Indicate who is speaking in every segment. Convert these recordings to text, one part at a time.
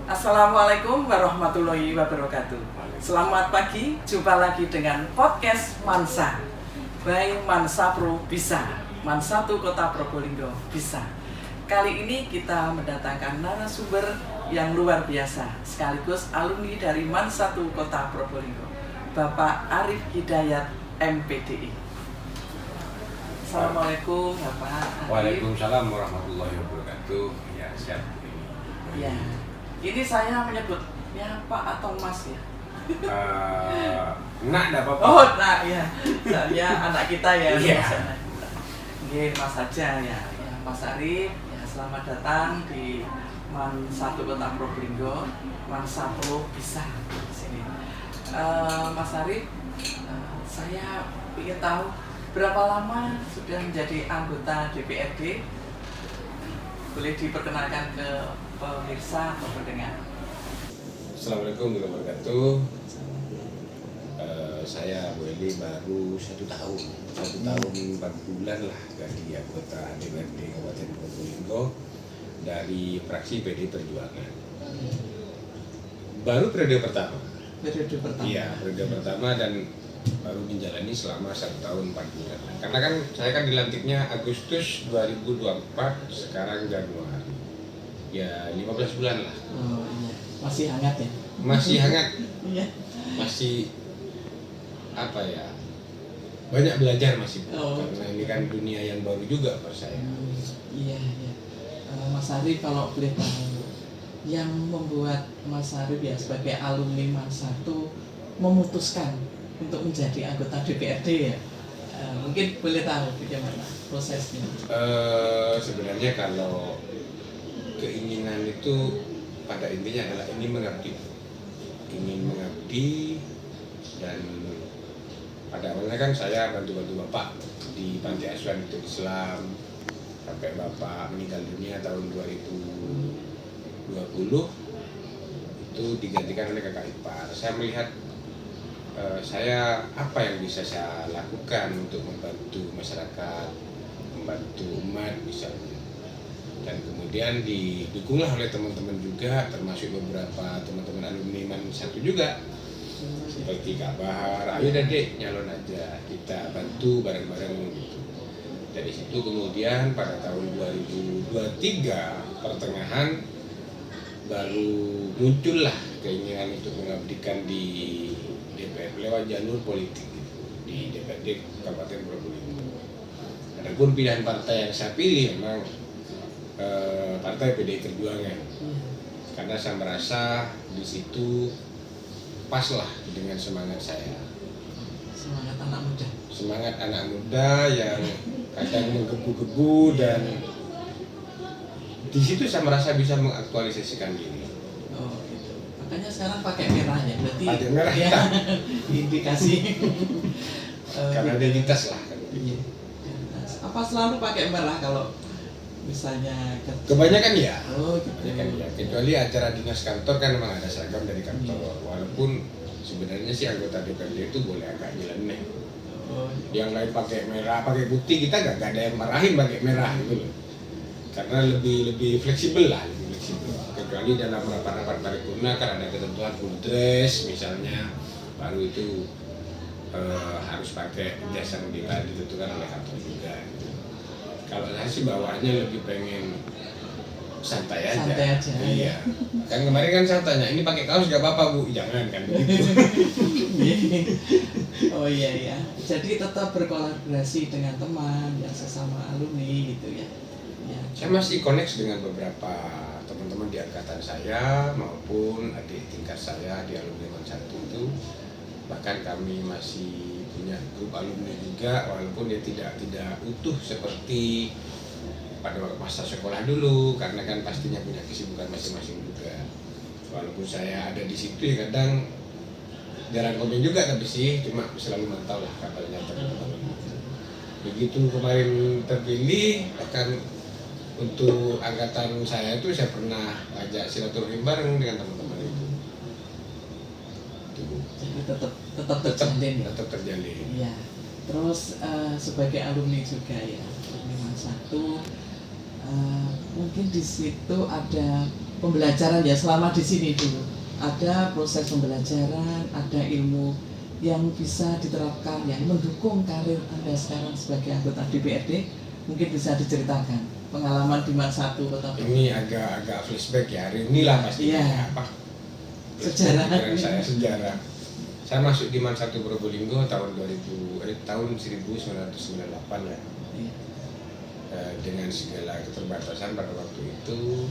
Speaker 1: Assalamualaikum warahmatullahi wabarakatuh. Selamat pagi, jumpa lagi dengan podcast Mansa by Mansa Pro Bisa, Mansa 1 Kota Probolinggo Bisa. Kali ini kita mendatangkan narasumber yang luar biasa, sekaligus alumni dari Mansa 1 Kota Probolinggo, Bapak Arif Hidayat MPDI. Assalamualaikum Bapak Arif.
Speaker 2: Waalaikumsalam warahmatullahi wabarakatuh. Ya, siap.
Speaker 1: Ya. Ini saya menyebutnya Pak atau Mas ya?
Speaker 2: Nak dah apa-apa.
Speaker 1: Oh, nak ya. Soalnya anak kita ya.
Speaker 2: Iya.
Speaker 1: Nggih, Mas saja ya. Ya, Mas Arif, ya selamat datang di Mansa 1 Kota Probolinggo, Mansa Pro Bisa di sini. Mas Arif, saya ingin tahu berapa lama sudah menjadi anggota DPRD? Boleh diperkenalkan ke pemirsa atau pendengar.
Speaker 2: Assalamualaikum warahmatullahi wabarakatuh. Saya Bu Eli baru 1 tahun 4 bulan lah jadi anggota DPRD Kabupaten Probolinggo dari fraksi PD Perjuangan. Baru periode pertama.
Speaker 1: Periode pertama.
Speaker 2: Iya, periode pertama dan baru menjalani selama 1 tahun 4 bulan. Karena kan saya kan dilantiknya Agustus 2024, sekarang Januari. Ya 15 bulan lah.
Speaker 1: Oh iya, masih hangat ya?
Speaker 2: Masih hangat.
Speaker 1: Iya.
Speaker 2: Masih apa ya? Banyak belajar masih.
Speaker 1: Oh.
Speaker 2: Karena ini kan dunia yang baru juga buat saya.
Speaker 1: Iya, iya. Mas Arif kalau boleh tahu, yang membuat Mas Arif ya sebagai alumni Mansa 1 memutuskan untuk menjadi anggota DPRD ya? Mungkin boleh tahu bagaimana prosesnya?
Speaker 2: Sebenarnya kalau keinginan itu pada intinya adalah ingin mengabdi, dan pada awalnya kan saya bantu bapak di panti asuhan untuk Islam sampai bapak meninggal dunia tahun 2020, itu digantikan oleh kakak ipar. Saya melihat saya apa yang bisa saya lakukan untuk membantu masyarakat, membantu umat misalnya. Dan kemudian didukunglah oleh teman-teman juga, termasuk beberapa teman-teman alumni Mansa 1 juga, seperti Kak Bahar, ayo Dek nyalon aja, kita bantu bareng-bareng gitu. Dari situ kemudian pada tahun 2023 pertengahan baru muncullah keinginan untuk mengabdikan di DPR lewat jalur politik gitu, di DPRD Kabupaten Probolinggo. Adapun pilihan partai yang saya pilih memang Partai PDI Perjuangan, karena saya merasa di situ pas lah dengan semangat saya.
Speaker 1: Semangat anak muda.
Speaker 2: Semangat anak muda yang kadang menggebu-gebu, dan di situ saya merasa bisa mengaktualisasikan diri.
Speaker 1: Oh gitu. Makanya sekarang pakai merah ya, berarti.
Speaker 2: Pakai merah
Speaker 1: ya,
Speaker 2: kita.
Speaker 1: indikasi.
Speaker 2: Karena identitas lah.
Speaker 1: Iya. Apa selalu pakai merah kalau misalnya
Speaker 2: Kebanyakan ya.
Speaker 1: Oh gitu.
Speaker 2: Kebanyakan ya. Kecuali acara dinas kantor kan memang ada seragam dari kantor. Walaupun sebenarnya sih anggota DPRD itu boleh agak nyeleneh.
Speaker 1: Oh,
Speaker 2: Yang lain pakai merah, pakai putih, kita gak ada yang marahin pakai merah gitu loh. Karena lebih fleksibel lah, lebih fleksibel. Kecuali dalam rapat-rapat paripurna kan ada ketentuan full dress misalnya, baru itu harus pakai jas yang ditentukan oleh kantor juga. Gitu. Kalau saya sih bawaannya lebih pengen santai aja.
Speaker 1: Santai aja.
Speaker 2: Iya. Kan kemarin kan saya tanya, ini pakai kaos gak apa-apa Bu? Jangan kan begitu.
Speaker 1: Oh iya ya. Jadi tetap berkolaborasi dengan teman yang sesama alumni gitu ya. Ya.
Speaker 2: Saya masih connect dengan beberapa teman-teman di angkatan saya maupun adik tingkat saya di alumni Mansa 1 itu. Bahkan kami masih punya grup alumni juga, walaupun dia tidak utuh seperti pada masa sekolah dulu, karena kan pastinya punya kesibukan masing-masing juga. Walaupun saya ada di situ ya kadang jarang komen juga, tapi sih cuma selalu mantau lah kabarnya teman-teman. Begitu kemarin terpilih, bahkan untuk angkatan saya itu saya pernah ajak silaturahmi bareng dengan teman-teman itu.
Speaker 1: Jadi tetap terjalin ya.
Speaker 2: Tetap terjalin.
Speaker 1: Iya. Terus sebagai alumni juga ya, alumni Mansa 1, mungkin di situ ada pembelajaran ya selama di sini dulu. Ada proses pembelajaran, ada ilmu yang bisa diterapkan yang mendukung karir Anda sekarang sebagai anggota DPRD. Mungkin bisa diceritakan pengalaman di Man 1 Kota Probolinggo.
Speaker 2: Ini agak flashback ya, hari inilah pasti
Speaker 1: Iya.
Speaker 2: apa?
Speaker 1: Sejarah.
Speaker 2: Pikiran saya sejarah. Saya masuk di Man 1 Probolinggo tahun 1998 ya.
Speaker 1: Iya.
Speaker 2: Dengan segala keterbatasan pada waktu itu,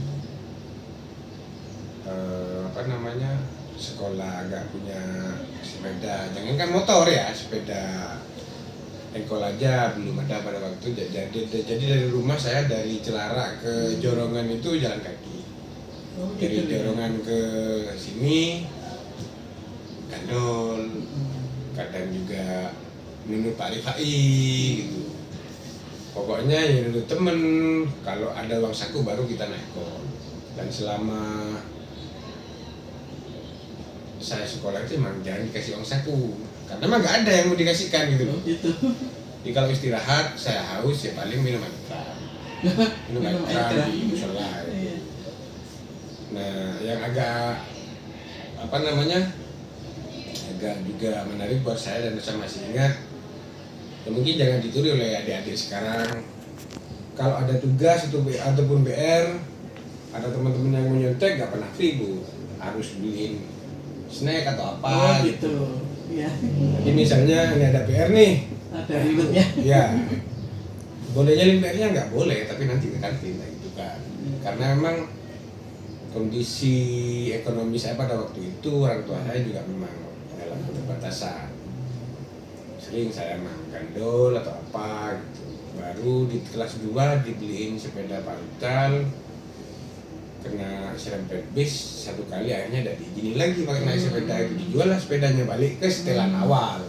Speaker 2: sekolah agak punya sepeda, jangankan motor ya, sepeda engkol aja belum ada pada waktu. Jadi dari rumah saya dari Celara ke Jorongan itu jalan kaki. Dari Jorongan ke sini gandol, kadang juga minum Pak Rifai gitu. Pokoknya ya dulu temen, kalau ada uang saku baru kita naik kol. Dan selama saya sekolah itu emang jangan dikasih uang saku, karena emang nggak ada yang mau dikasihkan gitu loh. Jadi kalau istirahat saya haus ya paling minum air keran, minum air keran di musola. Nah, yang agak agak juga menarik buat saya dan saya masih ingat, ya mungkin jangan ditiru oleh adik-adik sekarang. Kalau ada tugas ataupun BR, ada teman-teman yang mau nyontek nggak pernah free Bu, harus beliin snack atau apa
Speaker 1: gitu. Ya.
Speaker 2: Jadi misalnya ini ada PR nih,
Speaker 1: ada ribetnya.
Speaker 2: Ya, boleh nyalin PR-nya nggak boleh, tapi nanti ke kantin gitu kan. Karena memang kondisi ekonomi saya pada waktu itu, orang tua saya juga memang dalam keterbatasan. Sering saya makan gandol atau apa gitu. Baru di kelas 2 dibeliin sepeda pancal, kena serempet bis satu kali, akhirnya tidak diizinin lagi pakai naik sepeda itu, dijual lah sepedanya, balik ke setelan awal,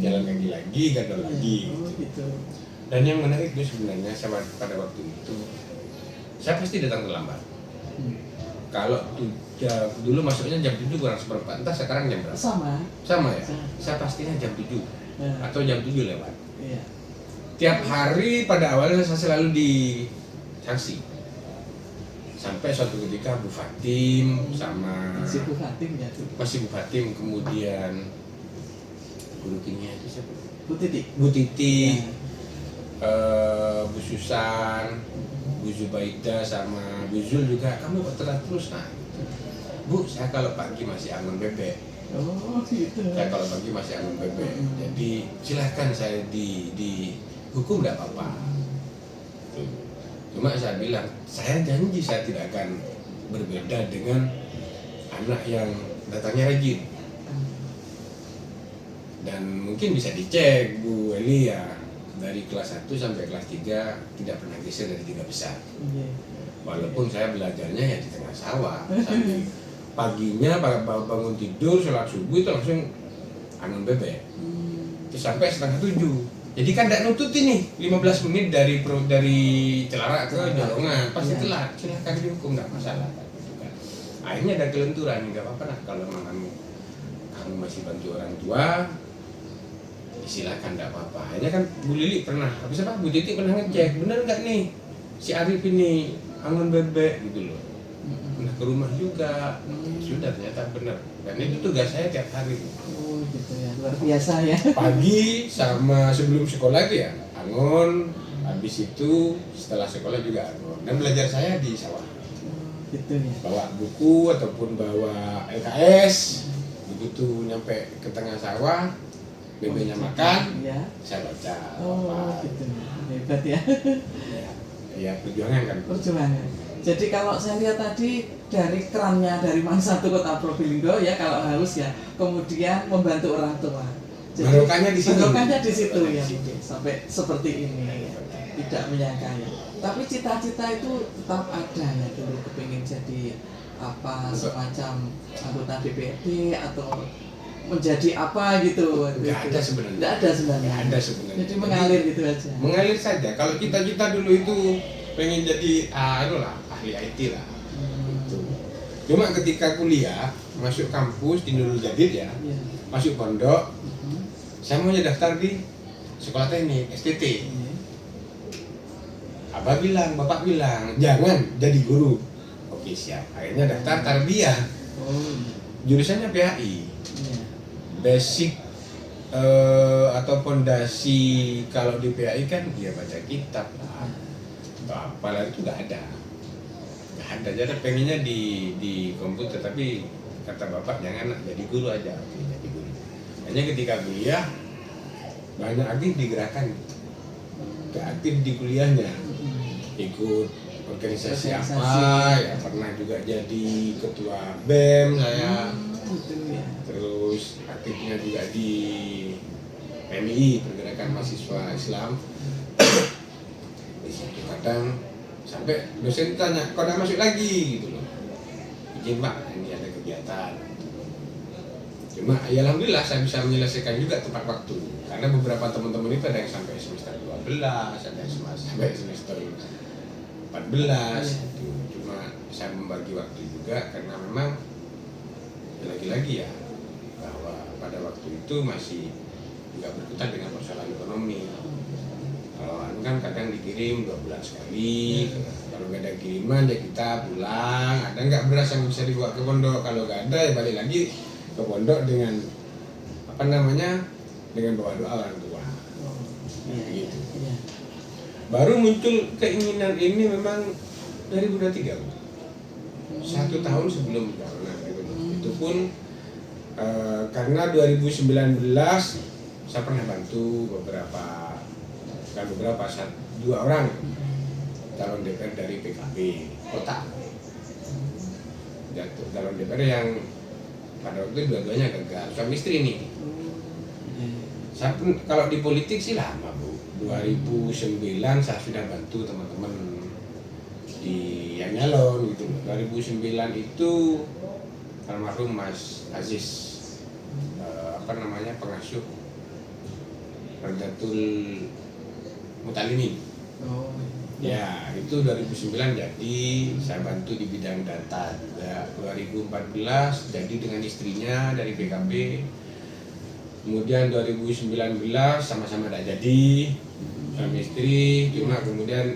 Speaker 2: jalan kaki lagi, gandol lagi gitu. Dan yang menarik itu sebenarnya pada waktu itu saya pasti datang terlambat. Kalau dulu masuknya jam 7 kurang seperempat, entah sekarang jam berapa? Sama ya? Saya pastinya jam 7 atau jam 7 lewat. Tiap hari pada awalnya saya selalu disanksi. Sampai suatu ketika Bu Fatim sama
Speaker 1: masih Bu Fatim ya tuh.
Speaker 2: Masih Bu Fatim, kemudian guru kimia itu siapa?
Speaker 1: Bu
Speaker 2: Titi, Bu Susan, Bu Zubaida sama Bu Zul juga, kamu kok telat terus? Nah, Bu, saya kalau pagi masih angon bebek.
Speaker 1: Oh gitu.
Speaker 2: Saya kalau pagi masih angon bebek. Jadi silahkan saya dihukum tidak apa-apa. Cuma saya bilang, saya janji saya tidak akan berbeda dengan anak yang datangnya rajin. Dan mungkin bisa dicek Bu Eli ya, dari kelas 1 sampai kelas 3 tidak pernah geser dari 3 besar. Walaupun saya belajarnya ya di tengah sawah. Sampai paginya bangun tidur, sholat subuh itu langsung angon bebek. Terus sampai setengah 7. Jadi kan tidak nututi nih 15 menit dari Celara ke Jorongan, pasti telat, silahkan dihukum, nggak masalah. Akhirnya ada kelenturan, nggak apa-apa lah kalau memang kamu masih bantu orang tua, silahkan, nggak apa-apa. Akhirnya kan Bu Lili pernah, habis apa Bu Titi pernah ngecek, bener nggak nih si Arif ini angon bebek gitu loh. Pernah ke rumah juga, sudah ternyata bener. Dan itu tugas saya tiap hari.
Speaker 1: Oh gitu ya, luar biasa ya.
Speaker 2: Pagi sama sebelum sekolah itu ya angon, habis itu setelah sekolah juga angon. Dan belajar saya di sawah.
Speaker 1: Gitu ya.
Speaker 2: Bawa buku ataupun bawa LKS, begitu nyampe ke tengah sawah, bebeknya makan,
Speaker 1: ya.
Speaker 2: Saya baca.
Speaker 1: Oh gitu, hebat ya.
Speaker 2: Ya perjuangan kan.
Speaker 1: Perjuangan. Jadi kalau saya lihat tadi dari kerannya dari Man 1 Kota Probolinggo ya, kalau haus ya, kemudian membantu orang tua.
Speaker 2: Barokahnya di situ.
Speaker 1: Barokahnya di situ ya, sampai seperti ini ya. Tidak menyangka ya. Tapi cita-cita itu tetap ada ya, dulu kepingin jadi apa semacam anggota DPRD atau menjadi apa gitu.
Speaker 2: Nggak ada sebenarnya.
Speaker 1: Nggak ada sebenarnya.
Speaker 2: Nggak ada sebenarnya.
Speaker 1: Jadi mengalir gitu aja.
Speaker 2: Mengalir saja. Kalau kita dulu itu pengen jadi ahli IT lah. Gitu. Cuma ketika kuliah masuk kampus di Nurul Jadid ya, masuk pondok, saya mau daftar di sekolah teknik STT. Bapak bilang, jangan jadi guru. Oke, Oke siap, akhirnya daftar tarbiyah, jurusannya PAI. Basic atau pondasi kalau di PAI kan dia baca kitab lah, apalah itu nggak ada. Jadi pengennya di komputer, tapi kata bapak jangan jadi guru aja. Oke, jadi guru. Hanya ketika kuliah banyak aktif di gerakan, gak aktif di kuliahnya, ikut organisasi apa, ya pernah juga jadi ketua BEM saya, terus aktifnya juga di PMI, Pergerakan Mahasiswa Islam. Di situ kadang sampai dosen tanya, kau udah masuk lagi gitu loh, izin pak, ini ada kegiatan. Cuma ya alhamdulillah saya bisa menyelesaikan juga tepat waktu, karena beberapa teman-teman itu ada yang sampai semester 12, ada yang sampai semester 14 gitu. Cuma saya membagi waktu juga karena memang lagi-lagi ya bahwa pada waktu itu masih nggak berkutat dengan persoalan ekonomi. Kalau kan kadang dikirim 2 bulan sekali, kalau nggak ada kiriman ya kita pulang, ada nggak beras yang bisa dibawa ke pondok, kalau nggak ada ya balik lagi ke pondok dengan apa namanya, dengan doa-doa orang tua. Gitu. Baru muncul keinginan ini memang dari 2023, 1 tahun sebelum corona gitu. Itu pun karena 2019 saya pernah bantu dua orang calon DPR dari PKB kota, calon DPR yang pada waktu itu dua-duanya gagal, suami istri nih. Saya pun kalau di politik sih lama Bu, 2009 saya sudah bantu teman-teman di yang nyalon gitu. 2009 itu almarhum Mas Aziz pengasuh Rajatul Mutalimin. Ya, itu 2009 jadi saya bantu di bidang data juga. 2014 jadi dengan istrinya dari PKB. Kemudian 2019 sama-sama tidak jadi suami istri, cuma kemudian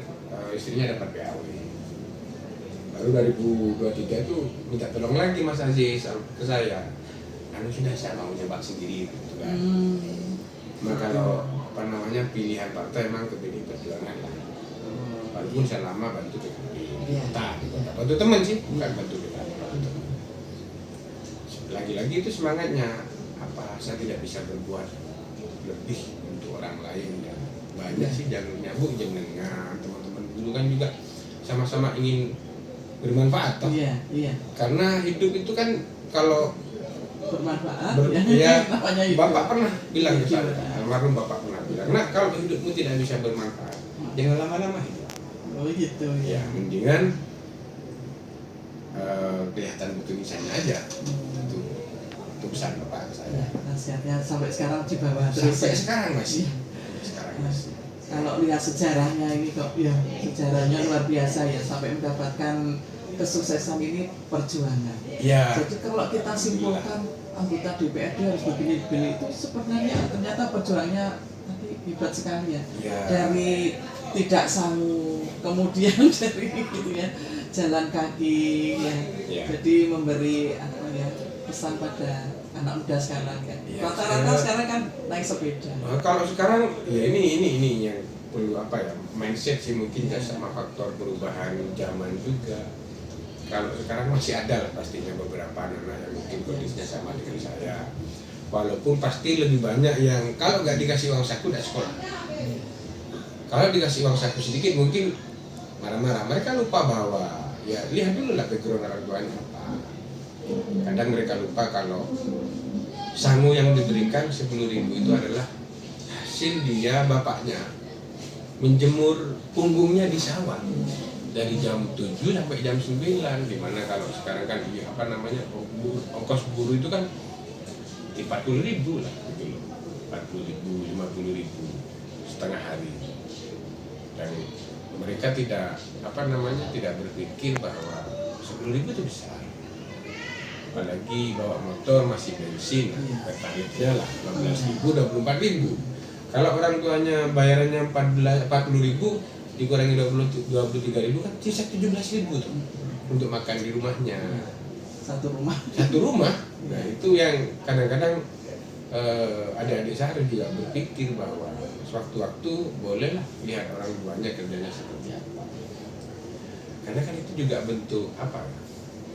Speaker 2: istrinya dapat PAW. Baru 2023 itu minta tolong lagi Mas Aziz ke saya. Anu sudah saya mau nyoba sendiri gitu kan. Maka kalau pilihan partai emang ke PDI Perjuangan lah. Walaupun saya lama bantu PKB, bantu teman sih, bukan bantu PKB. Lagi-lagi itu semangatnya, apa saya tidak bisa berbuat lebih untuk orang lain dan banyak sih jalur nyambung jenengan teman-teman dulu kan juga sama-sama ingin bermanfaat toh. Karena hidup itu kan kalau
Speaker 1: bermanfaat
Speaker 2: Bapak pernah bilang ke saya, almarhum Bapak pernah bilang, nah kalau hidupmu tidak bisa bermanfaat jangan lama-lama hidup. Ya mendingan kelihatan ketulisannya aja. Itu pesan Bapak saya.
Speaker 1: Nasihatnya sampai sekarang di bawah terus.
Speaker 2: Sampai sekarang masih.
Speaker 1: Kalau lihat sejarahnya ini kok ya sejarahnya luar biasa ya, sampai mendapatkan kesuksesan ini perjuangan. Jadi kalau kita simpulkan anggota DPRD harus begini-begini, itu sebenarnya ternyata perjuangannya tadi hebat sekali ya. Dari tidak sangu, kemudian dari gitu ya jalan kaki ya. Jadi memberi pesan pada anak muda sekarang kan. Rata-rata sekarang kan naik sepeda.
Speaker 2: Kalau sekarang ya ini yang perlu mindset sih mungkin sama faktor perubahan zaman juga. Kalau sekarang masih ada lah pastinya beberapa anak yang mungkin kondisinya sama dengan saya. Walaupun pasti lebih banyak yang kalau nggak dikasih uang saku tidak sekolah. Kalau dikasih uang saku sedikit mungkin marah-marah. Mereka lupa bahwa ya lihat dulu lah background orang tuanya apa. Kadang mereka lupa kalau sangu yang diberikan 10.000 itu adalah hasil dia bapaknya menjemur punggungnya di sawah dari jam 7 sampai jam 9, dimana kalau sekarang kan ongkos buruh itu kan 40.000 lah gitu loh, 40.000, 50.000 setengah hari. Dan mereka tidak tidak berpikir bahwa 10.000 itu besar, apalagi bawa motor masih bensin, tarifnya lah 15.000, 24.000. Kalau orang tuanya bayarannya 40.000 dikurangi 23.000 kan sisa 17.000 tuh. untuk makan di rumahnya.
Speaker 1: Satu rumah.
Speaker 2: Satu rumah. Nah itu yang kadang-kadang adik-adik saya juga berpikir bahwa sewaktu-waktu bolehlah lihat orang tuanya kerjanya seperti apa. Karena kan itu juga bentuk apa?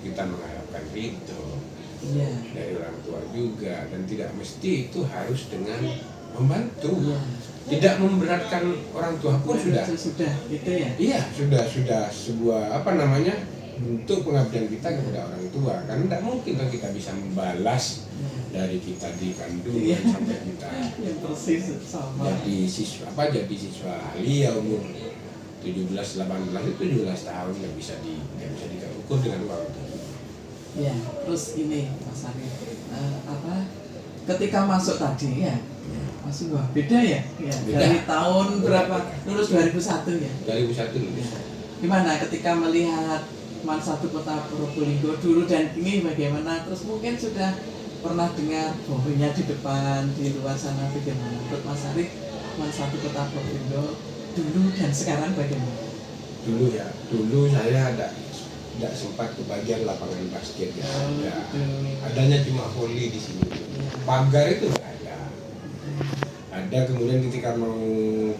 Speaker 2: Kita mengharapkan itu dari orang tua juga, dan tidak mesti itu harus dengan membantu. Tidak memberatkan orang tua pun sudah
Speaker 1: itu ya.
Speaker 2: Iya, sudah sebuah apa namanya? Bentuk pengabdian kita kepada orang tua. Karena tidak mungkin kan kita bisa membalas dari kita di kandungan sampai kita
Speaker 1: persis sama.
Speaker 2: jadi siswa alia umur 17, 18 itu 17 tahun nggak bisa diukur dengan waktu.
Speaker 1: Ya, terus ini Mas Arif, ketika masuk tadi ya, masih wah beda ya,
Speaker 2: Beda.
Speaker 1: Dari tahun berapa? Lulus 2001 ya.
Speaker 2: 2001 lulus.
Speaker 1: Gimana ketika melihat Man 1 Kota Probolinggo dulu dan kini bagaimana? Terus mungkin sudah pernah dengar bohongnya di depan, di luar sana bagaimana? Menurut Mas Arif, Man 1 Kota Probolinggo dulu dan sekarang bagaimana?
Speaker 2: Dulu saya tidak sempat kebagian lapangan basket ya. Adanya cuma voli di sini. Pagar itu nggak ada. Ada kemudian ketika mau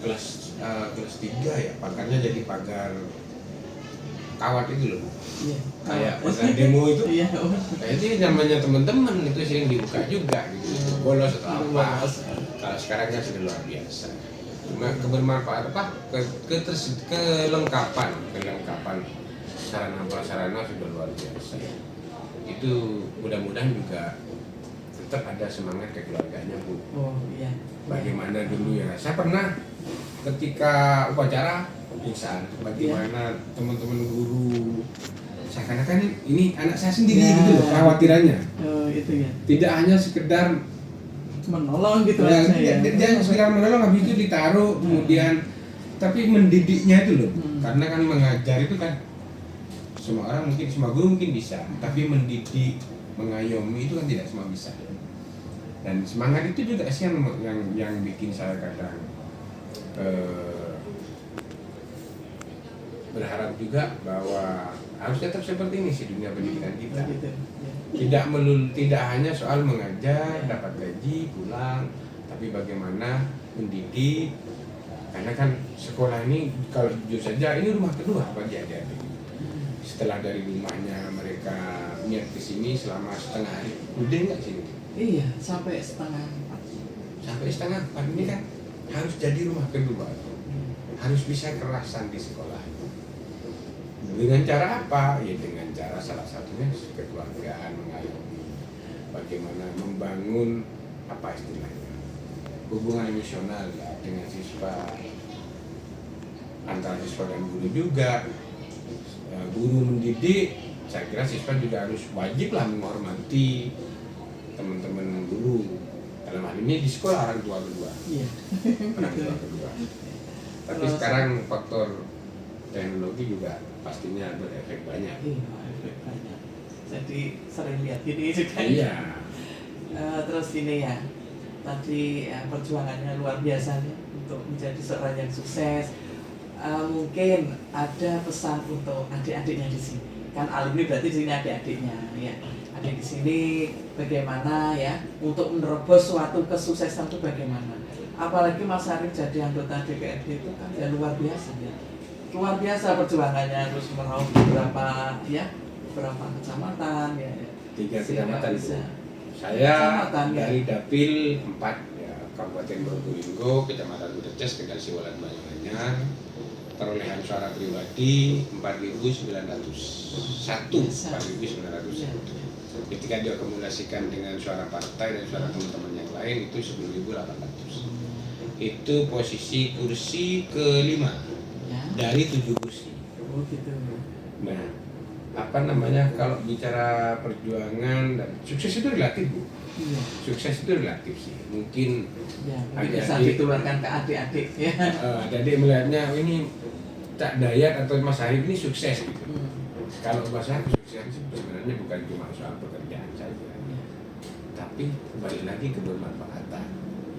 Speaker 2: kelas 3 ya, pagarnya jadi pagar kawat itu loh. Kayak pagar demo itu. Nah, itu namanya teman-teman itu sering dibuka juga gitu. Bolos atau apa. Kalau sekarang kan sudah luar biasa. Cuma kebermanfaatan kelengkapan sarana prasarana sudah luar biasa. Itu mudah-mudahan juga tetap ada semangat kekeluarganya, Bu. Bagaimana dulu ya, saya pernah ketika upacara pemeriksaan, bagaimana teman-teman guru seakan-akan ini anak saya sendiri gitu loh kekhawatirannya.
Speaker 1: Itu ya.
Speaker 2: Tidak hanya sekedar
Speaker 1: menolong gitu
Speaker 2: ya,
Speaker 1: aja ya.
Speaker 2: Dia sekedar menolong, habis itu ditaruh kemudian, tapi mendidiknya itu loh. Karena kan mengajar itu kan semua orang mungkin, semua guru mungkin bisa, tapi mendidik, mengayomi itu kan tidak semua bisa. Dan semangat itu juga sih yang bikin saya kadang berharap juga bahwa harus tetap seperti ini sih dunia pendidikan kita. Tidak hanya soal mengajar, dapat gaji, pulang, tapi bagaimana mendidik. Karena kan sekolah ini kalau jujur saja ini rumah kedua bagi adik-adik. Setelah dari rumahnya mereka niat ke sini selama setengah hari, udah nggak sini?
Speaker 1: Iya, sampai setengah 4.
Speaker 2: Sampai setengah 4 ini kan harus jadi rumah kedua. Harus bisa kerasan di sekolah. Dengan cara apa? Ya dengan cara salah satunya kekeluargaan, mengayomi. Bagaimana membangun apa istilahnya? Hubungan emosional ya, dengan siswa, antara siswa dan guru juga. Guru mendidik, saya kira siswa juga harus wajiblah menghormati teman-teman guru. Dalam hal ini di sekolah orang tua kedua. Orang tua kedua. Tapi sekarang faktor teknologi juga pastinya berefek banyak.
Speaker 1: Efek banyak. Jadi sering lihat gini juga.
Speaker 2: Iya.
Speaker 1: Terus ini ya, tadi perjuangannya luar biasa nih untuk menjadi seorang yang sukses. Mungkin ada pesan untuk adik-adiknya di sini. Kan alumni berarti di sini adik-adiknya, ya. Adik di sini bagaimana ya untuk menerobos suatu kesuksesan itu bagaimana? Apalagi Mas Arif jadi anggota DPRD itu kan ya luar biasa ya. Luar biasa perjuangannya, harus meraup beberapa kecamatan ya.
Speaker 2: 3 kecamatan
Speaker 1: bisa.
Speaker 2: Saya dari Dapil 4 ya, Kabupaten Probolinggo, Kecamatan Budeces, tinggal Siwalan Banyuanyar. Perolehan suara pribadi 4.901. Ketika diakumulasikan dengan suara partai dan suara teman-teman yang lain itu 10.800. Itu posisi kursi ke-5 dari 7 kursi. Nah, apa namanya, kalau bicara perjuangan dan sukses itu relatif, Bu. Sukses itu relatif sih. Mungkin
Speaker 1: bisa ditularkan ke adik-adik ya.
Speaker 2: Adik melihatnya ini Cak Dayat atau Mas Arif ini sukses gitu. Kalau bahasa sukses sebenarnya bukan cuma soal pekerjaan saja, tapi balik lagi ke bermanfaatan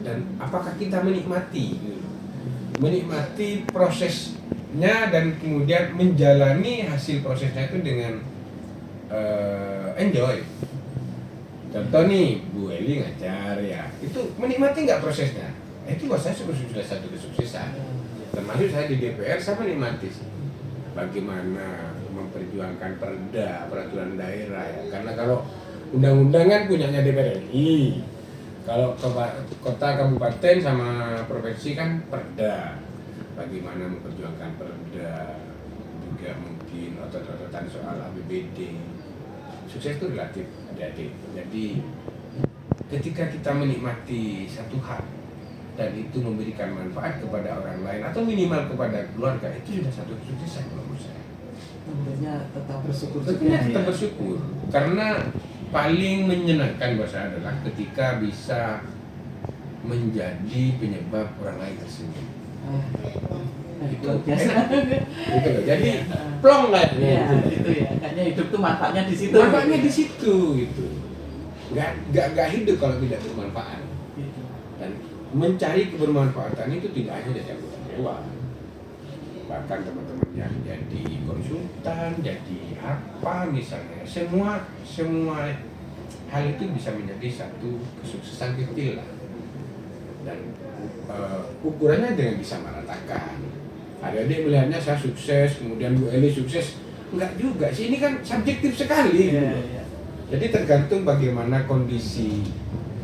Speaker 2: dan apakah kita menikmati proses dan kemudian menjalani hasil prosesnya itu dengan enjoy. Contoh nih, Bu Eli ngajar ya, itu menikmati nggak prosesnya? Itu buat saya sudah satu kesuksesan. Termasuk saya di DPR, saya menikmati bagaimana memperjuangkan perda, peraturan daerah ya. Karena kalau undang-undang kan punyanya DPR RI, kalau kota, kabupaten sama provinsi kan perda. Bagaimana memperjuangkan perda, juga mungkin otot-ototan soal APBD. Sukses itu relatif, adik-adik. Jadi ketika kita menikmati satu hal dan itu memberikan manfaat kepada orang lain atau minimal kepada keluarga, itu sudah satu kesuksesan menurut saya.
Speaker 1: Tentunya tetap bersyukur.
Speaker 2: Tentunya tetap bersyukur, karena paling menyenangkan buat saya adalah ketika bisa menjadi penyebab orang lain tersenyum.
Speaker 1: Itu biasa.
Speaker 2: Gitu loh. Jadi plong kayaknya
Speaker 1: itu ya. Kayaknya hidup tuh manfaatnya di situ.
Speaker 2: manfaatnya di situ gitu. Nggak hidup kalau tidak bermanfaat.
Speaker 1: Gitu.
Speaker 2: Dan mencari kebermanfaatan itu tidak hanya dari anggota dewan, bahkan teman-teman yang jadi konsultan, jadi apa misalnya, semua hal itu bisa menjadi satu kesuksesan kecil lah. Dan ukurannya dengan disamaratakan. Adik-adik melihatnya saya sukses, kemudian Bu Eli sukses, enggak juga sih, ini kan subjektif sekali. Jadi tergantung bagaimana kondisi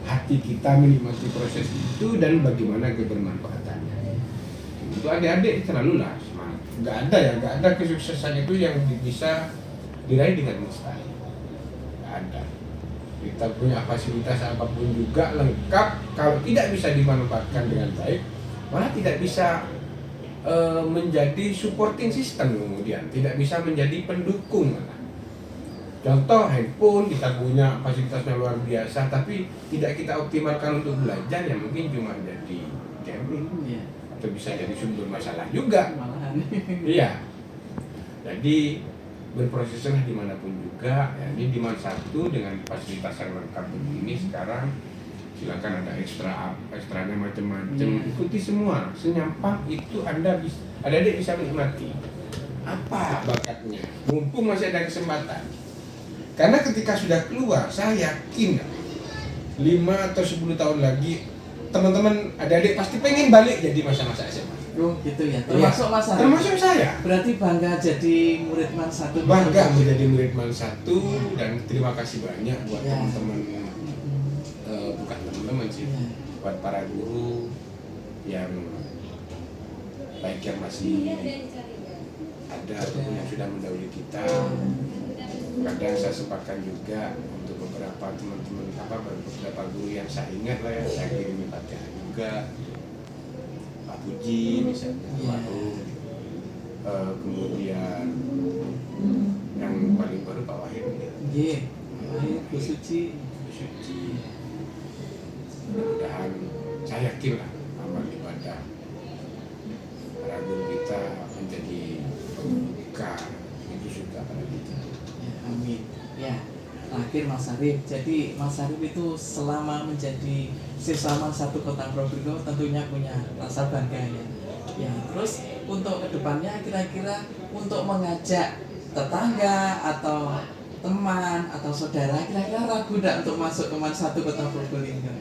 Speaker 2: hati kita menikmati proses itu dan bagaimana kebermanfaatannya. Itu adik-adik terlalu lah semangat. Nggak ada kesuksesan itu yang bisa diraih dengan mustahil. Nggak ada. Kita punya fasilitas apapun juga lengkap, kalau tidak bisa dimanfaatkan dengan baik, malah tidak bisa menjadi supporting system, kemudian tidak bisa menjadi pendukung malah. Contoh handphone, kita punya fasilitasnya luar biasa, tapi tidak kita optimalkan untuk belajar, ya mungkin cuma jadi gaming, atau bisa jadi sumber masalah juga. Iya. Jadi berproseslah dimanapun juga. Ya, ini di satu dengan fasilitas yang lengkap begini sekarang, silakan ada ekstranya macam-macam, ikuti semua. Senyampang itu adik bisa menikmati. Apa bakatnya? Mumpung masih ada kesempatan. Karena ketika sudah keluar, saya yakin 5 atau 10 tahun lagi teman-teman adik-adik pasti pengen balik jadi masa-masa SMA.
Speaker 1: Oh gitu ya. Termasuk Mas Arif.
Speaker 2: Termasuk saya.
Speaker 1: Berarti bangga jadi murid Man 1.
Speaker 2: Bangga menjadi murid Man 1 dan terima kasih banyak buat teman-teman, bukan teman-teman sih, buat para guru yang baik yang masih ada ataupun yang sudah mendahului kita. Kadang saya sempatkan juga untuk beberapa teman-teman, beberapa guru yang saya ingat lah ya, saya kirimi Fatihah juga. Pak Puji misalnya, kemudian yang paling baru Pak Wahid ya.
Speaker 1: Iya, Wahid, Bu Suci.
Speaker 2: Mudah-mudahan saya yakin lah amal ibadah para guru kita menjadi pembuka itu sudah pada kita.
Speaker 1: Ya, amin. Ya, terakhir Mas Arif. Jadi Mas Arif itu selama menjadi siswa Man 1 Kota Probolinggo tentunya punya rasa bangga ya. Ya, terus untuk kedepannya kira-kira untuk mengajak tetangga atau teman atau saudara kira-kira ragu tidak untuk masuk ke Man 1 Kota Probolinggo?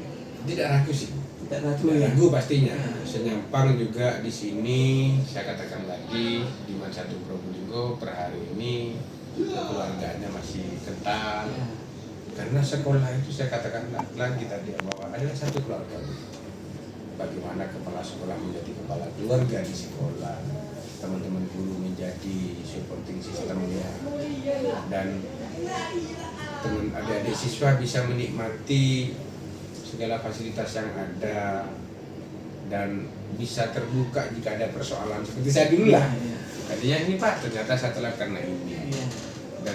Speaker 2: Tidak ragu sih.
Speaker 1: Tidak ragu ya.
Speaker 2: Ragu pastinya. Senyampang juga di sini, saya katakan lagi di Man 1 Probolinggo per hari ini kekeluargaannya masih kental. Karena sekolah itu saya katakan lagi tadi bahwa adalah satu keluarga. Bagaimana kepala sekolah menjadi kepala keluarga di sekolah, teman-teman guru menjadi supporting sistemnya, dan teman adik-adik siswa bisa menikmati segala fasilitas yang ada dan bisa terbuka jika ada persoalan seperti saya dulu lah. Tadinya ini Pak, ternyata saya telat karena ini. Dan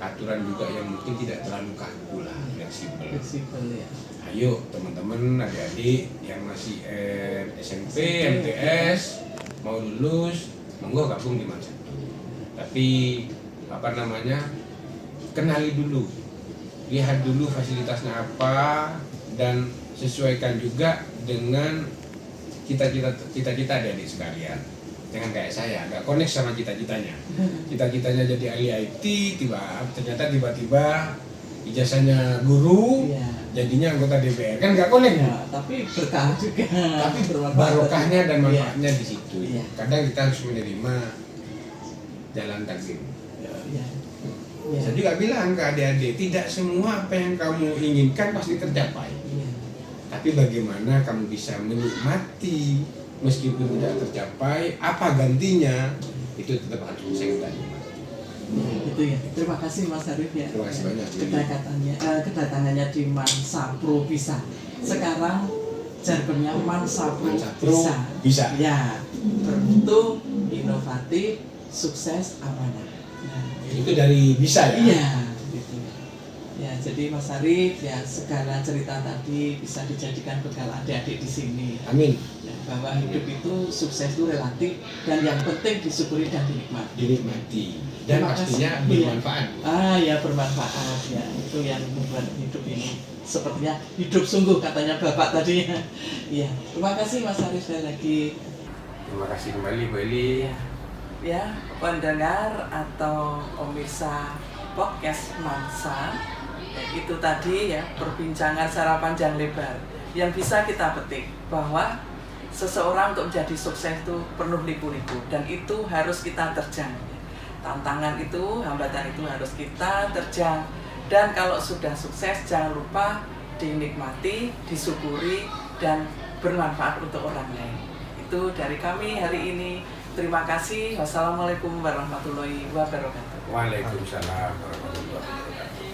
Speaker 2: aturan juga yang mungkin tidak terlalu kaku lah, fleksibel ya. Ayo teman-teman adik-adik yang masih SMP, MTS mau lulus, monggo gabung di Man 1. Tapi kenali dulu, lihat dulu fasilitasnya apa dan sesuaikan juga dengan cita-cita adik-adik sekalian. Jangan kayak saya, nggak connect sama cita-citanya. Cita-citanya jadi ahli IT, ternyata tiba-tiba ijazahnya guru,
Speaker 1: Iya.
Speaker 2: jadinya anggota DPR, kan nggak connect.
Speaker 1: Ya, tapi berkah juga.
Speaker 2: Tapi
Speaker 1: Bermanfaat.
Speaker 2: barokahnya dan
Speaker 1: Iya.
Speaker 2: manfaatnya di situ.
Speaker 1: Iya.
Speaker 2: Kadang kita harus menerima jalan takdir.
Speaker 1: Ya, ya. Ya.
Speaker 2: Saya juga bilang ke adik-adik, tidak semua apa yang kamu inginkan pasti tercapai.
Speaker 1: Iya.
Speaker 2: Tapi bagaimana kamu bisa menikmati meskipun tidak tercapai, apa gantinya, itu tetap harus bisa kita nikmati.
Speaker 1: Ya, gitu ya. Terima kasih Mas Arif ya.
Speaker 2: Terima kasih banyak.
Speaker 1: Kedatangannya di Mansapro bisa. Sekarang jargonnya Mansapro
Speaker 2: Mansapro
Speaker 1: bisa.
Speaker 2: bisa.
Speaker 1: Ya, bermutu, inovatif, sukses, amanah. Nah,
Speaker 2: Itu dari bisa ya?
Speaker 1: Iya, gitu. Ya, jadi Mas Arif ya segala cerita tadi bisa dijadikan bekal adik-adik di sini.
Speaker 2: Amin.
Speaker 1: Ya, bahwa hidup itu sukses itu relatif dan yang penting disyukuri dan dinikmati.
Speaker 2: Dinikmati dan
Speaker 1: Terima
Speaker 2: pastinya
Speaker 1: kasih.
Speaker 2: bermanfaat.
Speaker 1: Ya bermanfaat ya, itu yang membuat hidup ini sepertinya hidup sungguh katanya Bapak tadi ya. Iya, terima kasih Mas Arif sekali lagi.
Speaker 2: Terima kasih kembali Bu Eli.
Speaker 1: Ya, pendengar atau pemirsa podcast Mansa, ya, itu tadi ya perbincangan secara panjang lebar yang bisa kita petik bahwa seseorang untuk menjadi sukses itu penuh liku-liku dan itu harus kita terjang. Tantangan itu, hambatan itu harus kita terjang. Dan kalau sudah sukses jangan lupa dinikmati, disyukuri dan bermanfaat untuk orang lain. Itu dari kami hari ini. Terima kasih. Wassalamualaikum warahmatullahi wabarakatuh.
Speaker 2: Waalaikumsalam warahmatullahi wabarakatuh.